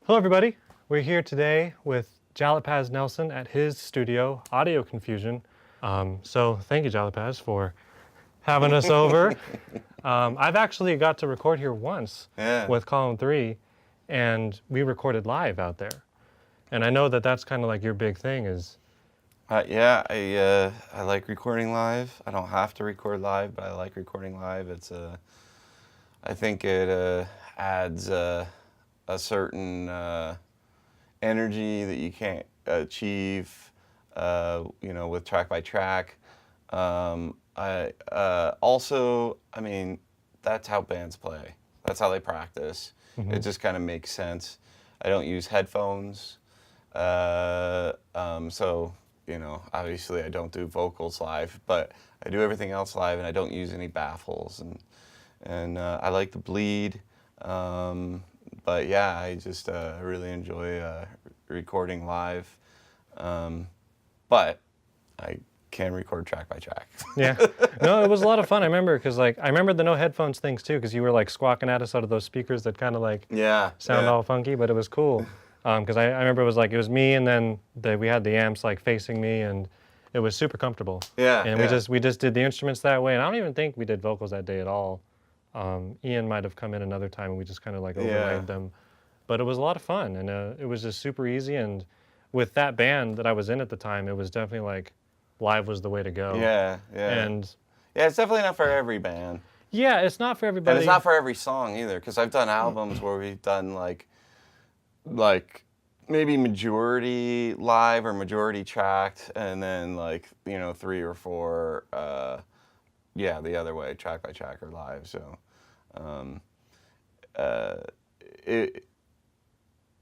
Hello, everybody. We're here today with Jalipaz Nelson at his studio, Audioconfusion. So thank you, Jalipaz, for having us over. I've actually got to record here once with Column 3, and we recorded live out there. And I know that that's kind of like your big thing is... I like recording live. I don't have to record live, but I like recording live. I think it adds a certain energy that you can't achieve, with track by track. I mean, that's how bands play. That's how they practice. Mm-hmm. It just kind of makes sense. I don't use headphones, so. Obviously I don't do vocals live, but I do everything else live, and I don't use any baffles, and I like the bleed. But yeah, I just really enjoy recording live. But I can record track by track. Yeah, no, it was a lot of fun. I remember because I remember the no headphones things too, because you were like squawking at us out of those speakers that kind of sound all funky, but it was cool. Because I remember it was me, and then we had the amps like facing me, and it was super comfortable. Yeah. And we just did the instruments that way, and I don't even think we did vocals that day at all. Ian might have come in another time, and we just kind of like overlaid them. But it was a lot of fun, and it was just super easy. And with that band that I was in at the time, it was definitely like live was the way to go. Yeah. And yeah, it's definitely not for every band. Yeah, it's not for everybody. And it's not for every song either, because I've done albums where we've done like maybe majority live or majority tracked, and then 3 or 4 the other way, track by track or live. So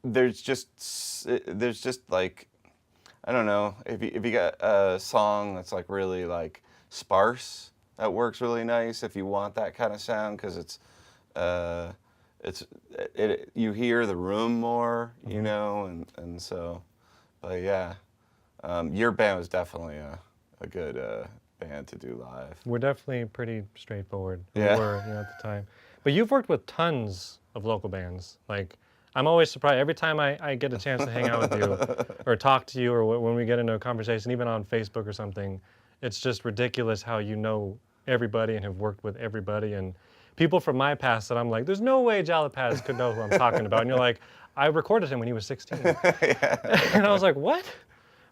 there's just like, I don't know, if you got a song that's like really like sparse, that works really nice if you want that kind of sound, because you hear the room more, and so, but yeah, your band was definitely a good band to do live. We're definitely pretty straightforward. Yeah. We were, at the time. But you've worked with tons of local bands. Like, I'm always surprised every time I get a chance to hang out with you or talk to you, or when we get into a conversation, even on Facebook or something. It's just ridiculous how you know everybody and have worked with everybody, and people from my past that I'm like, there's no way Jalipaz could know who I'm talking about. And you're like, I recorded him when he was 16. And I was like, what?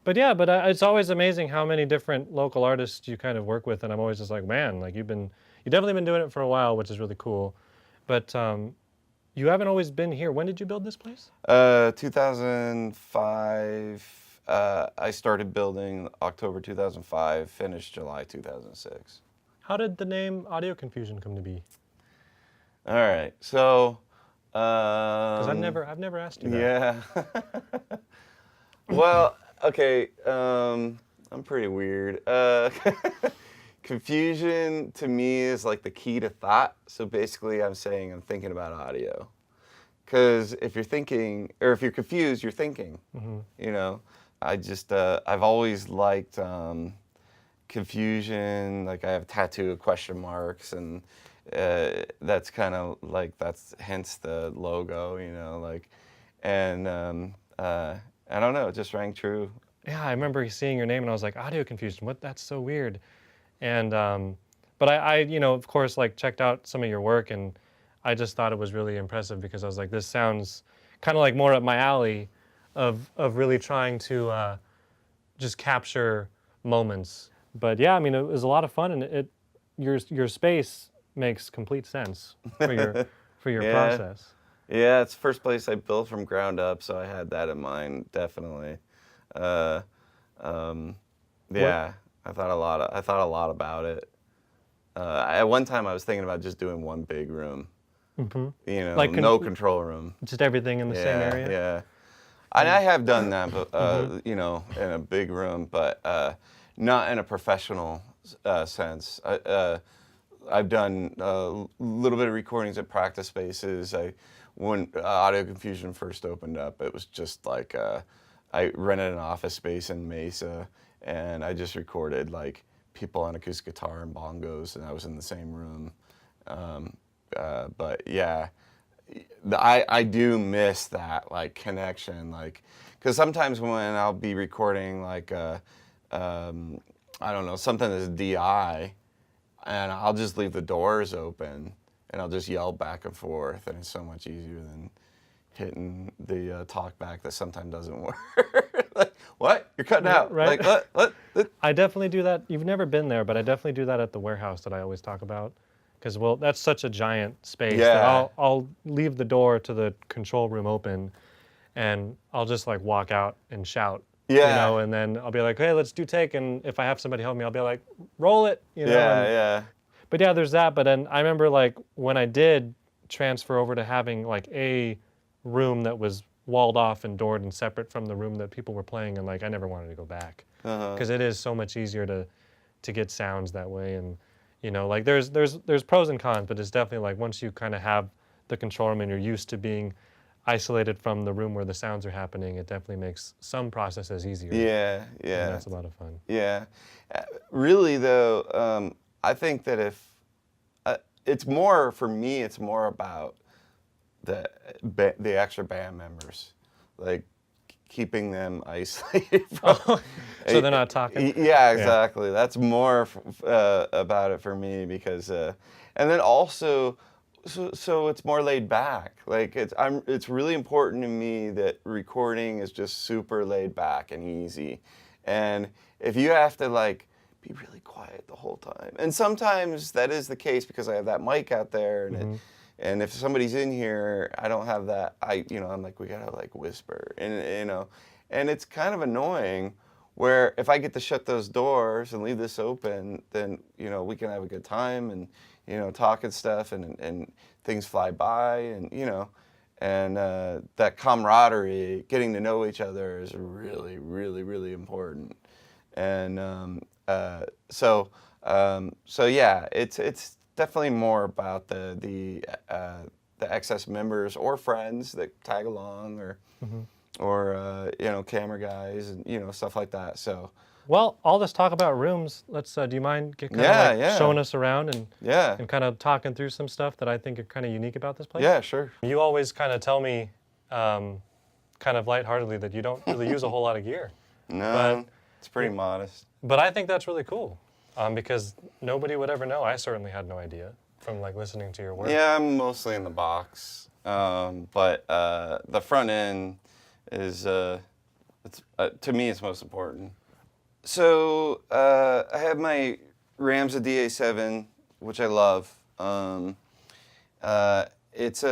But yeah, it's always amazing how many different local artists you kind of work with. And I'm always just like, man, like you've definitely been doing it for a while, which is really cool. But you haven't always been here. When did you build this place? 2005. I started building October 2005, finished July 2006. How did the name Audioconfusion come to be? All right, so because I've never asked you that. Yeah. Well, okay, I'm pretty weird. Confusion to me is like the key to thought. So basically, I'm thinking about audio, because if you're thinking, or if you're confused, you're thinking. Mm-hmm. I've always liked confusion. Like, I have a tattoo of question marks, and that's kind of like, that's hence the logo, and I don't know, it just rang true. Yeah, I remember seeing your name and I was like, Audioconfusion, what? That's so weird. And but I of course, like, checked out some of your work, and I just thought it was really impressive, because I was like, this sounds kind of like more up my alley of really trying to just capture moments. But yeah, I mean, it was a lot of fun, and your space makes complete sense for your process. Yeah, it's the first place I built from ground up, so I had that in mind, definitely. Yeah, I thought a lot about it. At one time, I was thinking about just doing one big room. Mm-hmm. Like no control room. Just everything in the same area. Yeah, and I have done that, but in a big room, but not in a professional sense. I've done a little bit of recordings at practice spaces. When Audioconfusion first opened up, it was just like I rented an office space in Mesa, and I just recorded like people on acoustic guitar and bongos, and I was in the same room. But yeah, I do miss that like connection, like because sometimes when I'll be recording like I don't know, something that's DI, and I'll just leave the doors open and I'll just yell back and forth, and it's so much easier than hitting the talk back that sometimes doesn't work. Like, what? You're cutting out. Right. Like, what? I definitely do that. You've never been there, but I definitely do that at the warehouse that I always talk about. Because, well, that's such a giant space that Yeah. I'll leave the door to the control room open, and I'll just like walk out and shout, Yeah. and then I'll be like, hey, let's do take. And if I have somebody help me, I'll be like, roll it, Yeah, and- yeah. But yeah, there's that. But then I remember like when I did transfer over to having like a room that was walled off and doored and separate from the room that people were playing, and like I never wanted to go back because it is so much easier to get sounds that way. And like there's pros and cons, but it's definitely like once you kind of have the control room and you're used to being isolated from the room where the sounds are happening, it definitely makes some processes easier. Yeah, yeah. And that's a lot of fun. Yeah. Really, though, I think that if it's more, for me, it's more about the extra band members, like keeping them isolated from. So they're not talking? Yeah, exactly. That's more about it for me because, and then also, so it's more laid back. Like it's really important to me that recording is just super laid back and easy, and if you have to like be really quiet the whole time, and sometimes that is the case because I have that mic out there, and and if somebody's in here, I don't have that. I'm like, we gotta like whisper, and and it's kind of annoying. Where if I get to shut those doors and leave this open, then we can have a good time and talk and stuff, and things fly by, and and that camaraderie, getting to know each other, is really, really, really important. And so yeah, it's definitely more about the excess members or friends that tag along, or camera guys, and stuff like that. So Well, all this talk about rooms, let's do you mind showing us around and kind of talking through some stuff that I think are kind of unique about this place? Yeah, sure. You always kind of tell me kind of lightheartedly that you don't really use a whole lot of gear. No, it's pretty modest. But I think that's really cool because nobody would ever know. I certainly had no idea from like listening to your work. Yeah, I'm mostly in the box, but the front end is to me it's most important. So I have my Ramza DA7, which I love. It's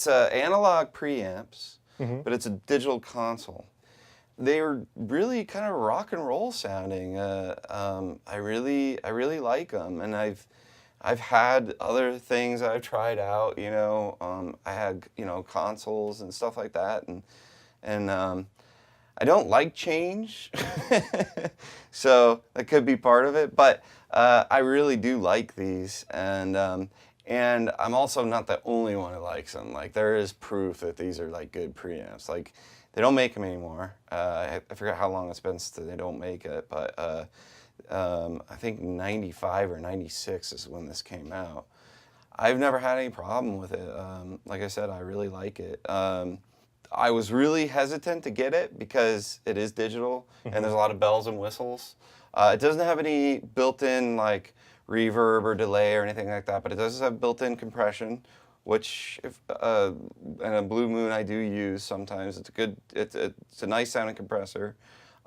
analog preamps, but it's a digital console. They were really kind of rock and roll sounding. I really like them, and I've had other things I've tried out. I had consoles and stuff like that, and I don't like change, so that could be part of it. But I really do like these, and I'm also not the only one who likes them. Like there is proof that these are like good preamps. Like they don't make them anymore. I forget how long it's been since they don't make it, but I think 95 or 96 is when this came out. I've never had any problem with it. Like I said, I really like it. I was really hesitant to get it because it is digital and there's a lot of bells and whistles. It doesn't have any built-in like reverb or delay or anything like that, but it does have built-in compression, which and a Blue Moon I do use sometimes. It's a good, it's a nice sounding compressor.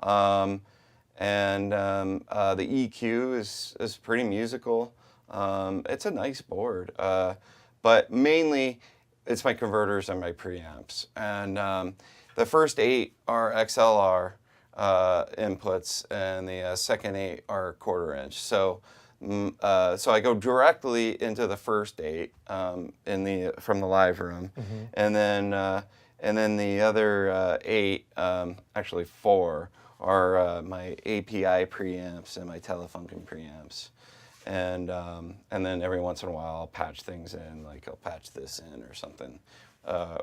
And the EQ is pretty musical. It's a nice board, but mainly it's my converters and my preamps. And the first 8 are XLR inputs, and the second 8 are 1/4 inch. So I go directly into the first 8 from the live room, and then the other 8, actually 4, are my API preamps and my Telefunken preamps. And then every once in a while I'll patch things in, like I'll patch this in or something,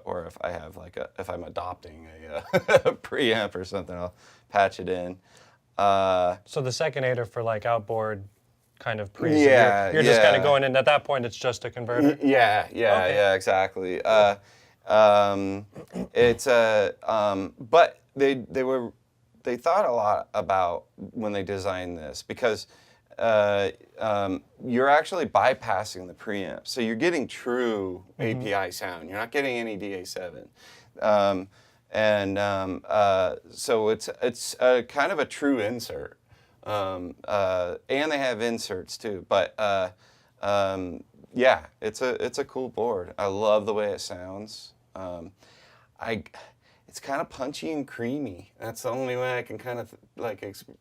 or if I have if I'm adopting a preamp or something, I'll patch it in. So the second 8 are for like outboard kind of pre. Yeah, You're just kind yeah. of going in. At that point, it's just a converter. Yeah, Okay. yeah, exactly. It's but they thought a lot about when they designed this because you're actually bypassing the preamp, so you're getting true API sound. You're not getting any DA7, so it's kind of a true insert. And they have inserts too, but yeah, it's a cool board. I love the way it sounds. It's kind of punchy and creamy. That's the only way I can kind of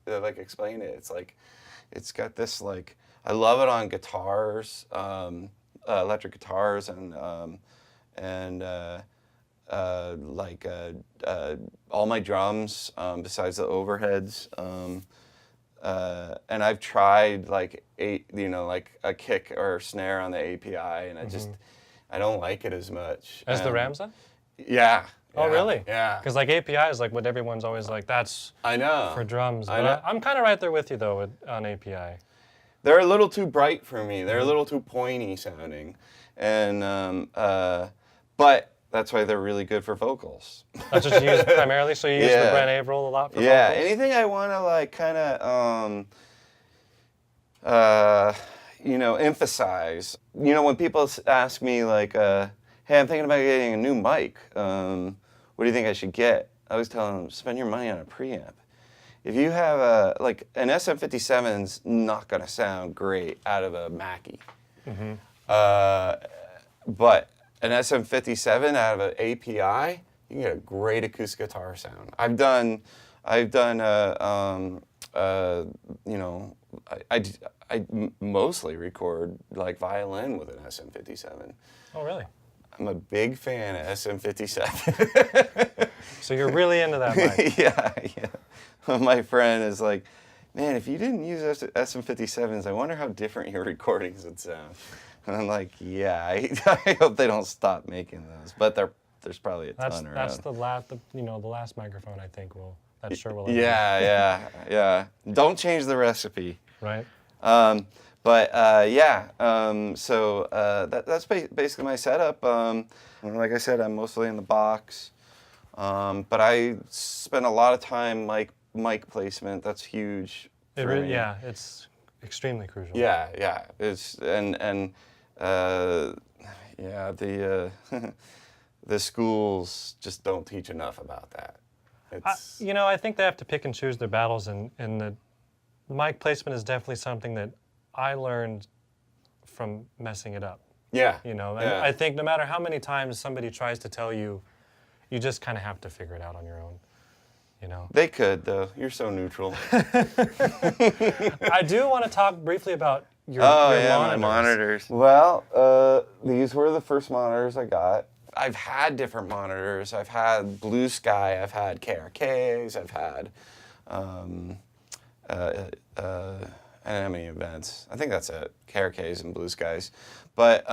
explain it. It's like it's got this like I love it on guitars, electric guitars, and all my drums besides the overheads. And I've tried like a kick or snare on the API, and I don't like it as much. As the Ramza? Yeah. Oh, really? Yeah. Because like API is like what everyone's always like. That's I know for drums. I know. I'm kind of right there with you though on API. They're a little too bright for me. They're a little too pointy sounding, and but that's why they're really good for vocals. That's what you use primarily. So you use the Brent Averill a lot for vocals? Anything I want to like kind of emphasize. When people ask me like, "Hey, I'm thinking about getting a new mic. What do you think I should get?" I always tell them, spend your money on a preamp. If you have an SM57's not gonna sound great out of a Mackie, but an SM57 out of an API, you can get a great acoustic guitar sound. I've done I mostly record like violin with an SM57. Oh, really? I'm a big fan of SM57. So you're really into that mic? Yeah. My friend is like, man, if you didn't use SM57s, I wonder how different your recordings would sound. And I'm like, yeah, I hope they don't stop making those. But there's probably a ton around. That's the last microphone I think will. That sure will. Yeah. Don't change the recipe. Right. So that's basically my setup. Like I said, I'm mostly in the box, but I spend a lot of time mic placement. That's huge. Yeah, it's extremely crucial. Yeah. It's the schools just don't teach enough about that. I think they have to pick and choose their battles, and the mic placement is definitely something that I learned from messing it up. Yeah. I think no matter how many times somebody tries to tell you, you just kind of have to figure it out on your own. They could, though. You're so neutral. I do want to talk briefly about your my monitors. Well, these were the first monitors I got. I've had different monitors. I've had Blue Sky. I've had KRKs. I've had I don't know how many events. I think that's it. KRKs and Blue Skies. But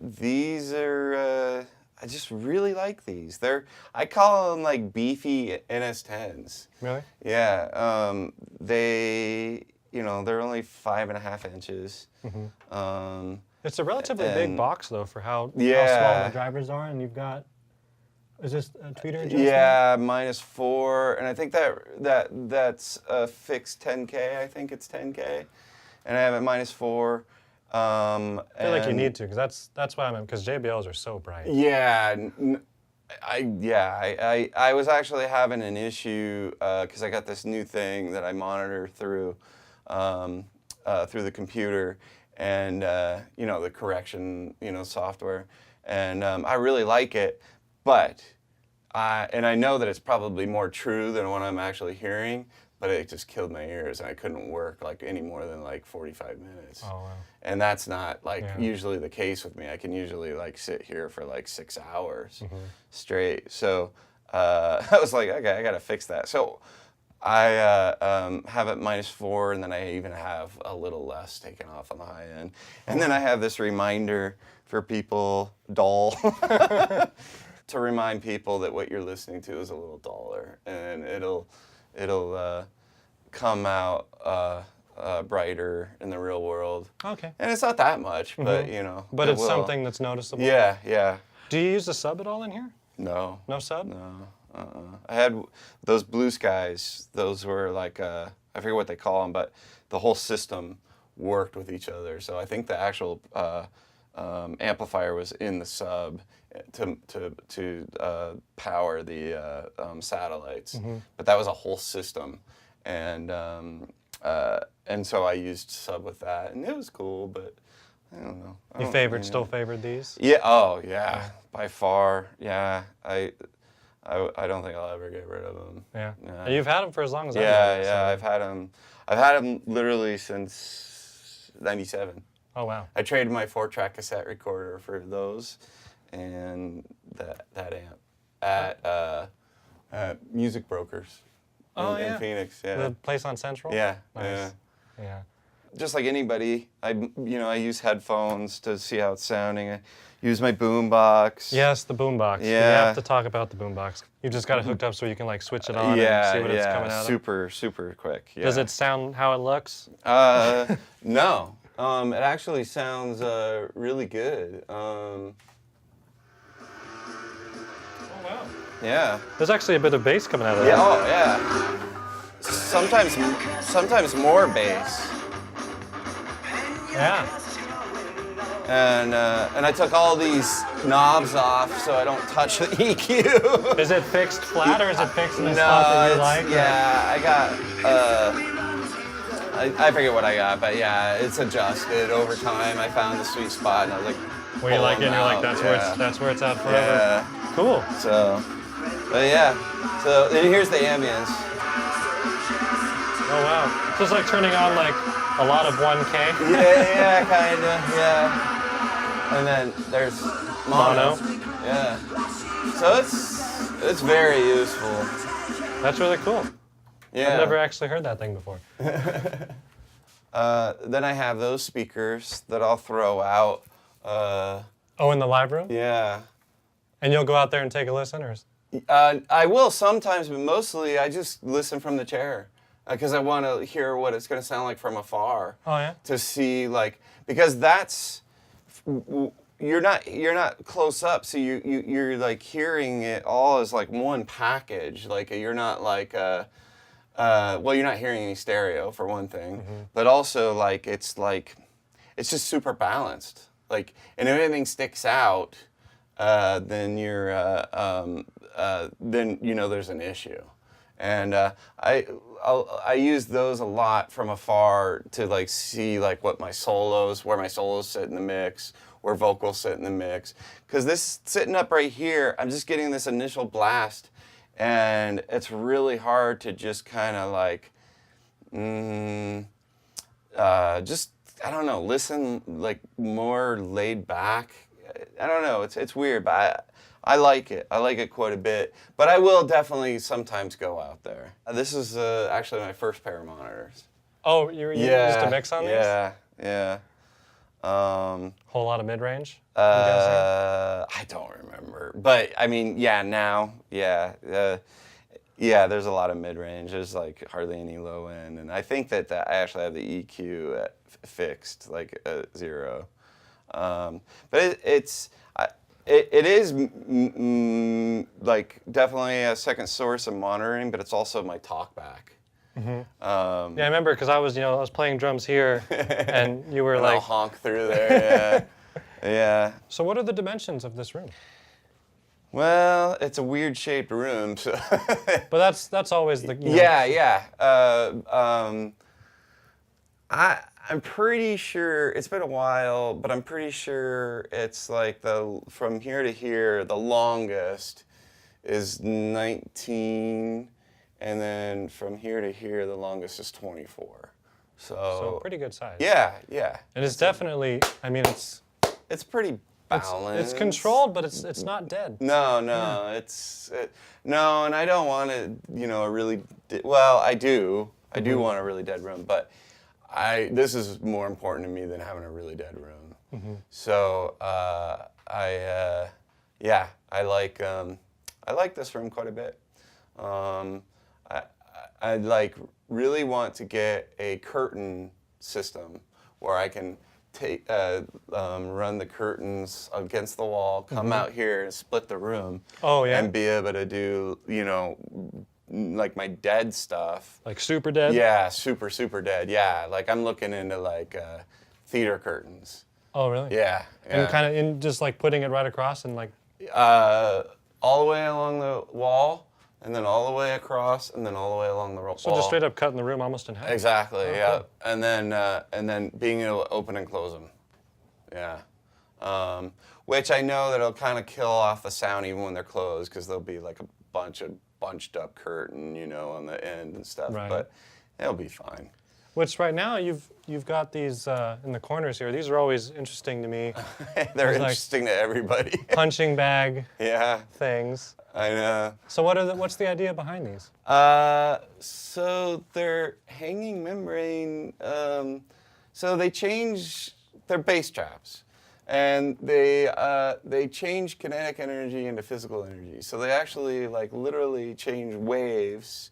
these are, I just really like these. I call them like beefy NS10s. Really? Yeah. They're only 5.5 inches. It's a relatively big box though for how small the drivers are, and you've got. Is this a tweeter adjustment? Yeah, -4, and I think that's a fixed 10K. I think it's 10K, and I have it -4. I feel like you need to, because that's why because JBLs are so bright. Yeah, I was actually having an issue because I got this new thing that I monitor through the computer, and the correction software, and I really like it. But I know that it's probably more true than what I'm actually hearing, but it just killed my ears, and I couldn't work like any more than like 45 minutes. Oh, wow. And that's not like usually the case with me. I can usually like sit here for like 6 hours straight. So I was like, okay, I got to fix that. So I have it -4, and then I even have a little less taken off on the high end. And then I have this reminder for people, to remind people that what you're listening to is a little duller, and it'll come out brighter in the real world. Okay. And it's not that much, but you know. But it it's will. something that's noticeable. Yeah, yeah. Do you use the sub at all in here? No. No sub? No. I had those Blue Skies. Those were like I forget what they call them, but the whole system worked with each other. So I think the actual amplifier was in the sub to power the satellites. But that was a whole system, and so I used sub with that, and it was cool. But I don't know. Still favored these? Yeah. Oh yeah. By far. Yeah. I don't think I'll ever get rid of them. Yeah. Yeah. And you've had them for as long as I've Yeah, known you, yeah. so- I've had them literally since '97. Oh wow. I traded my 4-track cassette recorder for those, and that amp at Music Brokers in Phoenix. Yeah. The place on Central? Yeah. Nice. Yeah. Yeah. Just like anybody, I use headphones to see how it's sounding. I use my boombox. Yes, the boombox. We Yeah. have to talk about the boombox. You just got it hooked up so you can like switch it on Yeah, and see what it's coming out of. super quick. Yeah. Does it sound how it looks? No. It actually sounds really good. Oh wow. Yeah. There's actually a bit of bass coming out of Yeah. that. Oh yeah. Sometimes more bass. Yeah. And I took all these knobs off so I don't touch the EQ. Is it fixed flat or is it fixed in the spot that you like? Yeah, I got. I forget what I got, but yeah, it's adjusted over time. I found the sweet spot, and I was like, Where you like it and you're like, out, that's where it's at forever. Yeah. Cool. So, but yeah. So and here's the ambience. Oh wow. So it's like turning on like a lot of 1K. Yeah, kinda, yeah. And then there's mono. Yeah. So it's very useful. That's really cool. Yeah. I've never actually heard that thing before. Then I have those speakers that I'll throw out. Oh, in the live room? Yeah. And you'll go out there and take a listen, or? I will sometimes, but mostly I just listen from the chair because I want to hear what it's going to sound like from afar. Oh yeah. To see because that's you're not close up, so you're like hearing it all as like one package. Like you're not like well, you're not hearing any stereo for one thing, but also like it's just super balanced. Like, and if anything sticks out, then you're then there's an issue. And I use those a lot from afar to like see like where my solos sit in the mix, where vocals sit in the mix. Because this sitting up right here, I'm just getting this initial blast, and it's really hard to just kind of like, just I don't know, listen like more laid back. I don't know, it's weird, but I like it. I like it quite a bit. But I will definitely sometimes go out there. This is actually my first pair of monitors. Oh, you used to mix on these? Yeah. Whole lot of mid-range, I'm guessing? I don't remember. But, I mean, yeah, now, yeah. Yeah, there's a lot of mid-range. There's, like, hardly any low-end. And I think that I actually have the EQ at fixed, like, 0. But it is like definitely a second source of monitoring, but it's also my talkback. Yeah, I remember because I was playing drums here, and you were and like, I'll honk through there. Yeah. So what are the dimensions of this room? Well, it's a weird shaped room, so. But that's always the. Yeah. I'm pretty sure, it's been a while, but I'm pretty sure it's like from here to here, the longest is 19, and then from here to here, the longest is 24. So pretty good size. Yeah. And it's definitely, I mean, it's pretty balanced. It's controlled, but it's not dead. No, and I don't want it, a really, well, I do want a really dead room, but this is more important to me than having a really dead room. So I like this room quite a bit. I like really want to get a curtain system where I can take run the curtains against the wall, come out here and split the room. Oh, yeah? And be able to do, you know, like my dead stuff. Like super dead? Yeah, super, super dead. Yeah, like I'm looking into like theater curtains. Oh, really? Yeah. And kind of in just like putting it right across and like. All the way along the wall, and then all the way across, and then all the way along the wall. So just straight up cutting the room almost in half. Exactly. Oh, yeah. cool. And then being able to open and close them. Yeah. Which I know that it'll kind of kill off the sound even when they're closed, because there'll be like a bunch of bunched up curtain, you know, on the end and stuff. Right. But it'll be fine. Which right now you've got these in the corners here. These are always interesting to me. They're interesting to everybody. Punching bag Yeah. things. I know. So what's the idea behind these? So they're hanging membrane. So they're bass traps, and they change kinetic energy into physical energy. So they actually like literally change waves,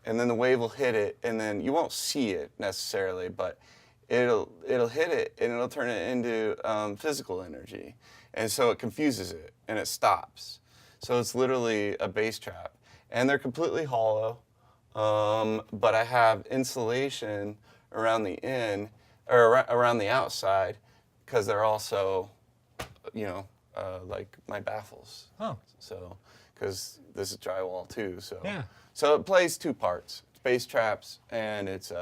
and then the wave will hit it, and then you won't see it necessarily, but it'll hit it, and it'll turn it into physical energy, and so it confuses it, and it stops. So it's literally a bass trap, and they're completely hollow, but I have insulation around the around the outside, because they're also, you know, like my baffles. Oh. So, because this is drywall too, so. Yeah. So it plays two parts. It's bass traps, and it's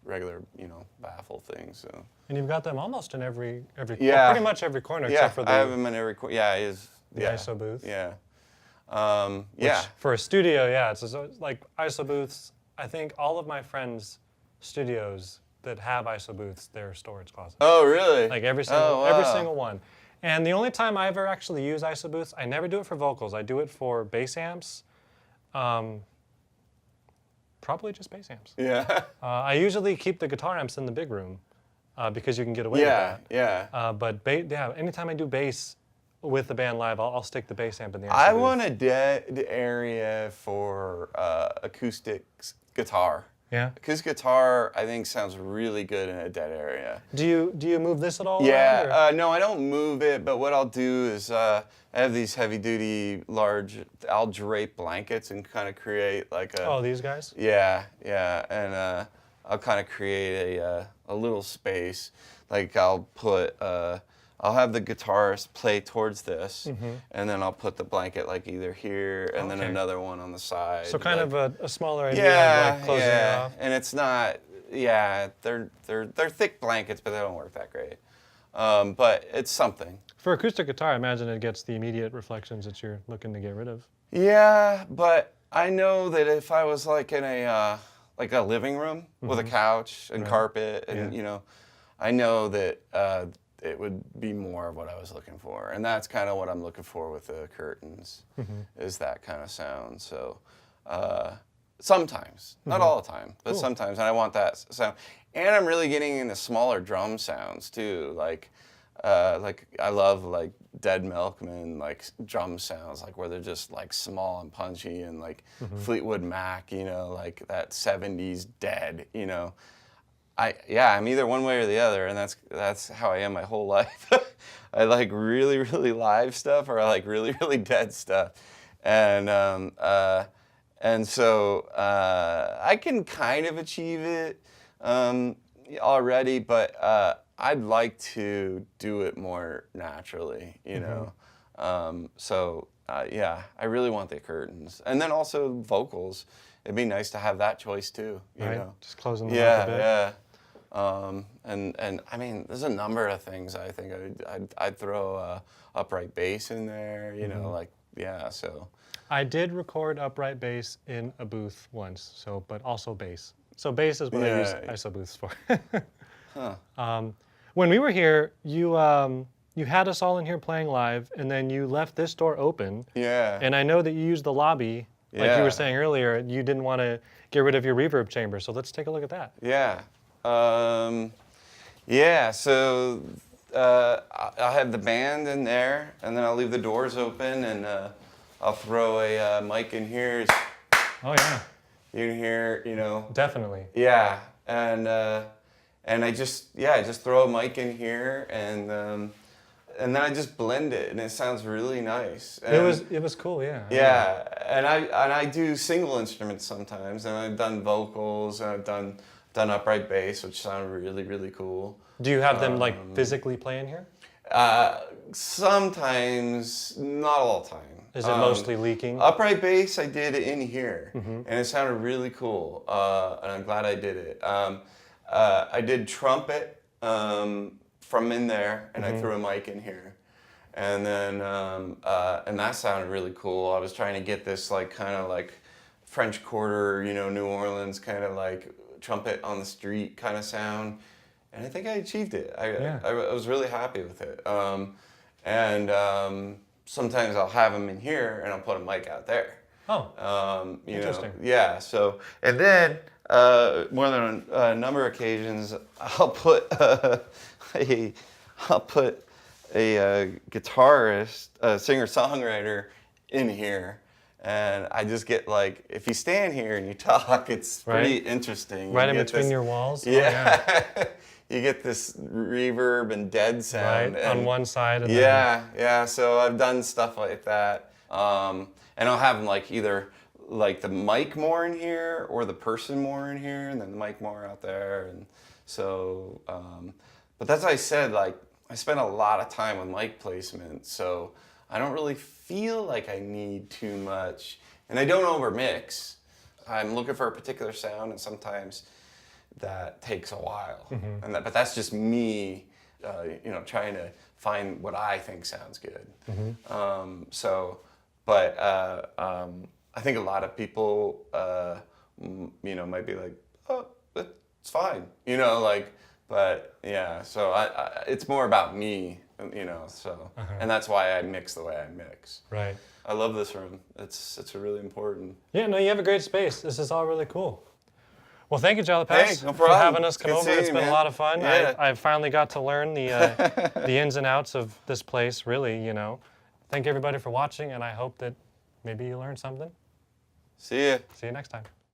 regular, you know, baffle thing. So. And you've got them almost in every Yeah. pretty much every corner except for I have them in every corner. Yeah, it is. the ISO booth. Yeah. Which for a studio, yeah, it's like ISO booths. I think all of my friends' studios that have ISO booths, they're storage closets. Oh, really? Like every single one. And the only time I ever actually use ISO booths, I never do it for vocals. I do it for bass amps. Probably just bass amps. Yeah. I usually keep the guitar amps in the big room because you can get away with that. Yeah. But anytime I do bass with the band live, I'll stick the bass amp in the ISO I booth. want a dead area for acoustic guitar. Yeah. Acoustic guitar, I think, sounds really good in a dead area. Do you move this at all? Yeah. around, No, I don't move it, but what I'll do is I have these heavy-duty, large, I'll drape blankets and kind of create like a... Oh, these guys? Yeah, and I'll kind of create a little space. Like I'll put, I'll have the guitarist play towards this, and then I'll put the blanket like either here and then another one on the side. So kind like, of a smaller idea of like closing it off. And it's not, they're thick blankets, but they don't work that great. But it's something. For acoustic guitar, I imagine it gets the immediate reflections that you're looking to get rid of. Yeah, but I know that if I was like in a living room with a couch and carpet and you know, I know that it would be more of what I was looking for, and that's kind of what I'm looking for with the curtains, is that kind of sound. So sometimes, not all the time, but sometimes, and I want that sound. And I'm really getting into smaller drum sounds too, like I love like Dead Milkman, like drum sounds, like where they're just like small and punchy, and like Fleetwood Mac, you know, like that 70s Dead, you know. I'm either one way or the other, and that's how I am my whole life. I like really, really live stuff, or I like really, really dead stuff, and so I can kind of achieve it already, but I'd like to do it more naturally, you know. I really want the curtains, and then also vocals. It'd be nice to have that choice too, you know. Just closing them up a bit. Yeah. And I mean, there's a number of things I think I'd throw upright bass in there, you know, like, so. I did record upright bass in a booth once, but also bass. So bass is what I use ISO booths for. When we were here, you had us all in here playing live, and then you left this door open. Yeah. And I know that you used the lobby, like you were saying earlier. You didn't want to get rid of your reverb chamber, so let's take a look at that. Yeah. So I'll have the band in there, and then I'll leave the doors open, and I'll throw a mic in here. Oh, yeah. You can hear, you know. Definitely. Yeah, and I just throw a mic in here and then I just blend it, and it sounds really nice. And It was cool, yeah. yeah, and I do single instruments sometimes, and I've done vocals, and I've done upright bass, which sound really, really cool. Do you have them like physically playing here? Sometimes, not all the time. Is it mostly leaking? Upright bass I did in here, and it sounded really cool, and I'm glad I did it. I did trumpet from in there, and I threw a mic in here. And then, and that sounded really cool. I was trying to get this like kind of like French Quarter, you know, New Orleans kind of like trumpet on the street kind of sound. And I think I achieved it. I was really happy with it. Sometimes I'll have them in here and I'll put a mic out there. Oh, interesting. Yeah, so, and then more than a number of occasions, I'll put a guitarist, a singer-songwriter in here, and I just get like, if you stand here and you talk, it's pretty interesting. Right in between your walls? Yeah. Oh, yeah. You get this reverb and dead sound. Right, on one side. And yeah, so I've done stuff like that. And I'll have them like either like the mic more in here or the person more in here and then the mic more out there. And so, but that's what I said, like, I spend a lot of time with mic placement, so I don't really feel like I need too much. And I don't overmix. I'm looking for a particular sound, and sometimes that takes a while. But that's just me, you know, trying to find what I think sounds good. I think a lot of people, you know, might be like, oh, it's fine, you know, like, but yeah, so it's more about me, you know, so, and that's why I mix the way I mix. Right. I love this room. It's really important. Yeah, no, you have a great space. This is all really cool. Well, thank you, Jalipaz, Hey, no for problem. having us come Good over. seeing It's you, been a man. lot of fun. Yeah. I finally got to learn the ins and outs of this place, really, you know. Thank everybody for watching, and I hope that maybe you learned something. See ya. See you next time.